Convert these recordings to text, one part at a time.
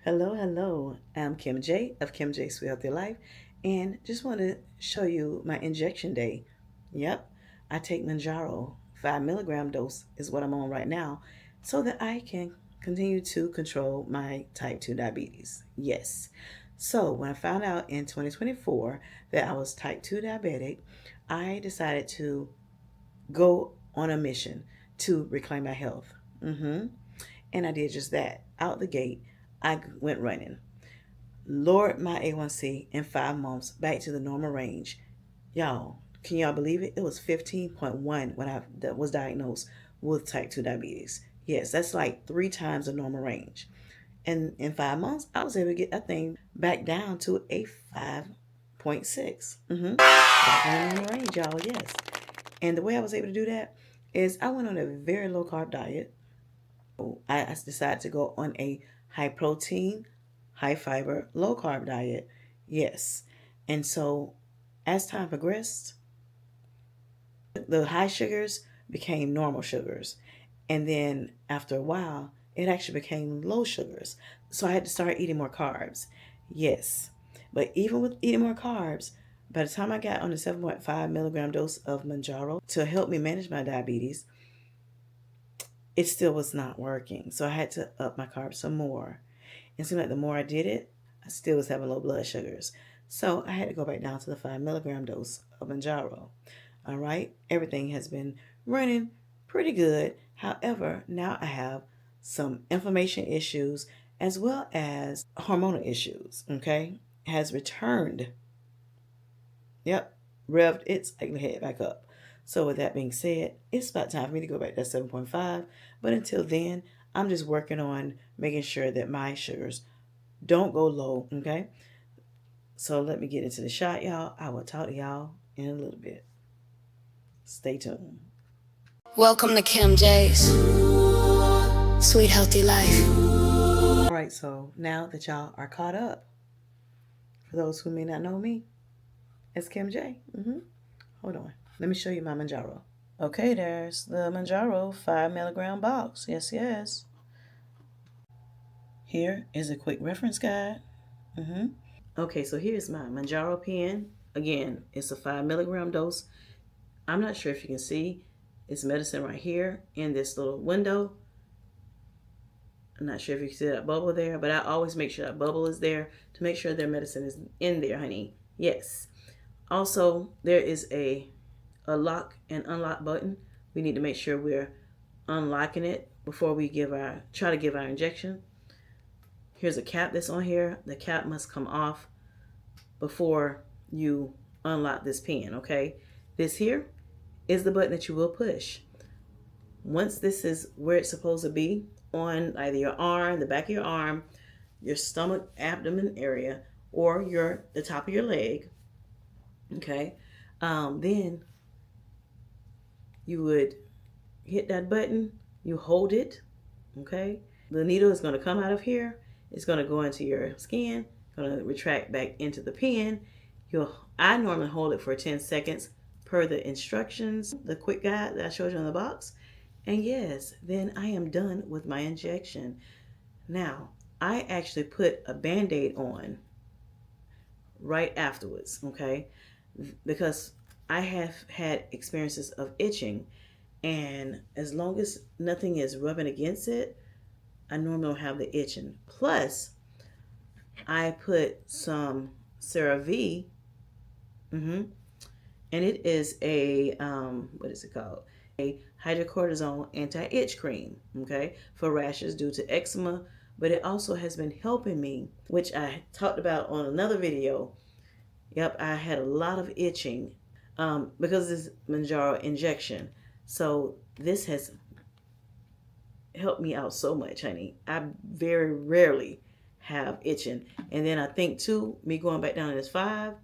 Hello, hello. I'm Kim J of KimJ's Sweet Healthy Life, and just want to show you my injection day. Yep, I take Mounjaro 5 milligram dose is what I'm on right now, so that I can continue to control my type 2 diabetes. Yes. So when I found out in 2024 that I was type 2 diabetic, I decided to go on a mission to reclaim my health. And I did just that. Out the gate, I went running. Lowered my A1C in 5 months back to the normal range. Y'all, can y'all believe it? It was 15.1 when I was diagnosed with type 2 diabetes. Yes, that's like 3 times the normal range. And in 5 months, I was able to get that thing back down to a 5.6. Back in the normal range, y'all, yes. And the way I was able to do that is I went on a very low carb diet. I decided to go on a high protein, high fiber, low carb diet. Yes. And so as time progressed, the high sugars became normal sugars. And then after a while, it actually became low sugars. So I had to start eating more carbs. Yes. But even with eating more carbs, by the time I got on the 7.5 milligram dose of Mounjaro to help me manage my diabetes, it still was not working. So I had to up my carbs some more. And it seemed like the more I did it, I still was having low blood sugars. So I had to go back down to the 5 milligram dose of Mounjaro. All right. Everything has been running pretty good. However, now I have some inflammation issues as well as hormonal issues. Okay. Has returned. Yep. Revved its ugly head back up. So with that being said, it's about time for me to go back to 7.5. But until then, I'm just working on making sure that my sugars don't go low, okay? So let me get into the shot, y'all. I will talk to y'all in a little bit. Stay tuned. Welcome to Kim J's Sweet Healthy Life. All right, so now that y'all are caught up, for those who may not know me, it's Kim J. Hold on. Let me show you my Mounjaro. Okay, there's the Mounjaro 5 milligram box. Yes, yes. Here is a quick reference guide. Okay, so here's my Moujaro pen. Again, it's a 5 milligram dose. I'm not sure if you can see. It's medicine right here in this little window. I'm not sure if you can see that bubble there, but I always make sure that bubble is there to make sure their medicine is in there, honey. Yes. Also, there is a lock and unlock button. We need to make sure we're unlocking it before we try to give our injection. Here's a cap that's on here. The cap must come off before you unlock this pen, okay? This here is the button that you will push. Once this is where it's supposed to be, on either your arm, the back of your arm, your stomach, abdomen area, or the top of your leg, okay? Then you would hit that button, you hold it, okay? The needle is going to come out of here. It's going to go into your skin, going to retract back into the pen. I normally hold it for 10 seconds per the instructions, the quick guide that I showed you on the box. And yes, then I am done with my injection. Now, I actually put a Band-Aid on right afterwards, okay? Because I have had experiences of itching, and as long as nothing is rubbing against it, I normally don't have the itching. Plus, I put some CeraVe, and it is a, what is it called? A hydrocortisone anti-itch cream, okay, for rashes due to eczema. But it also has been helping me, which I talked about on another video. Yep, I had a lot of itching because this Moujaro injection. So this has helped me out so much, honey. I very rarely have itching. And then I think too, me going back down to this 5,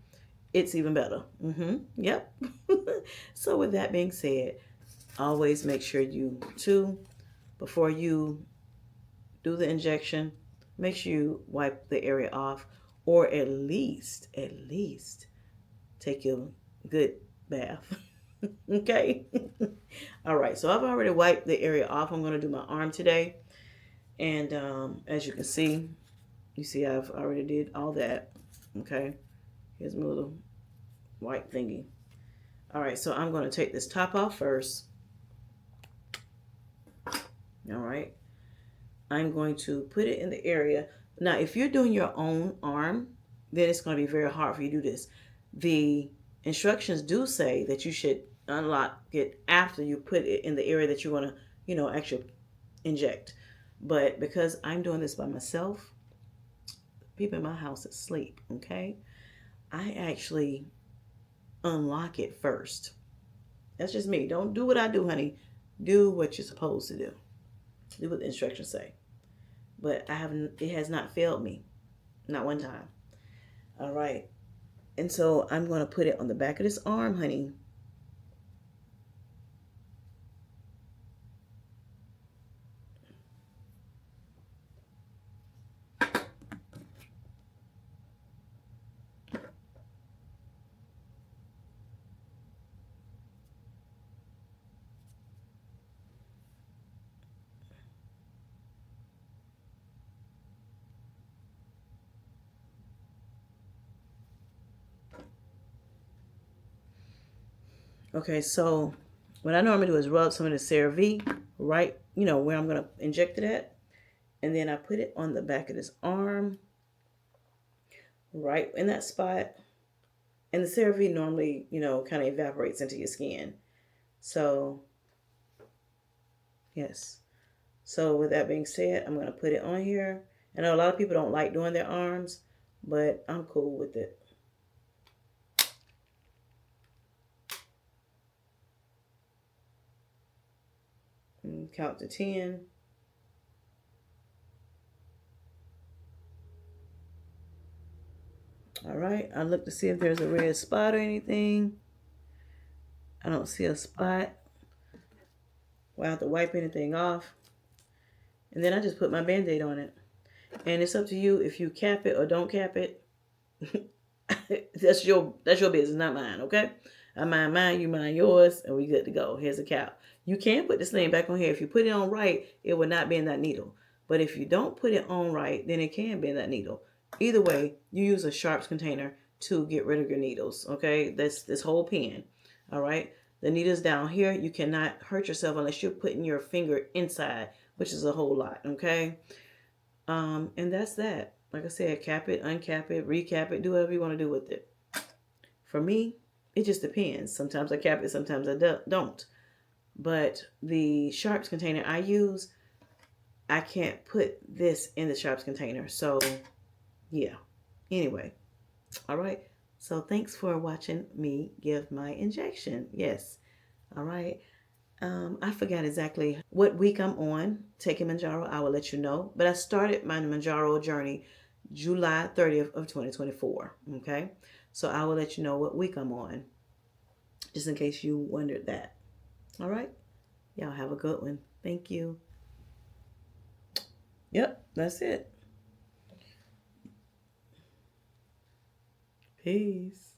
it's even better. Yep. So with that being said, always make sure before you do the injection, make sure you wipe the area off, or at least take your good bath. Okay. All right, so I've already wiped the area off. I'm going to do my arm today, and as you can see, You see, I've already did all that. Okay, here's my little white thingy. All right, so I'm going to take this top off first. All right, I'm going to put it in the area. Now, if you're doing your own arm, then it's going to be very hard for you to do this. The instructions do say that you should unlock it after you put it in the area that you want to, actually inject. But because I'm doing this by myself, people in my house asleep, okay? I actually unlock it first. That's just me. Don't do what I do, honey. Do what you're supposed to do. Do what the instructions say. But it has not failed me. Not one time. All right. And so I'm going to put it on the back of this arm, honey. Okay, so what I normally do is rub some of the CeraVe right, where I'm going to inject it at. And then I put it on the back of this arm, right in that spot. And the CeraVe normally, kind of evaporates into your skin. So, yes. So with that being said, I'm going to put it on here. I know a lot of people don't like doing their arms, but I'm cool with it. And count to 10. All right, I look to see if there's a red spot or anything. I don't see a spot. Well, I have to wipe anything off. And then I just put my Band-Aid on it. And it's up to you if you cap it or don't cap it. That's your business, not mine, okay? I mind mine, you mind yours, and we good to go. Here's a cap. You can put this thing back on here. If you put it on right, it will not bend that needle. But if you don't put it on right, then it can bend that needle. Either way, you use a sharps container to get rid of your needles, okay? That's this whole pen, all right? The needle's down here. You cannot hurt yourself unless you're putting your finger inside, which is a whole lot, okay? And that's that. Like I said, cap it, uncap it, recap it, do whatever you want to do with it. For me, it just depends. Sometimes I cap it, sometimes I don't. But the sharps container I use, I can't put this in the sharps container. So, yeah. Anyway, all right. So thanks for watching me give my injection. Yes. All right. I forgot exactly what week I'm on taking Moujaro. I will let you know. But I started my Moujaro journey July 30th of 2024. Okay. So I will let you know what week I'm on, just in case you wondered that. All right. Y'all have a good one. Thank you. Yep, that's it. Peace.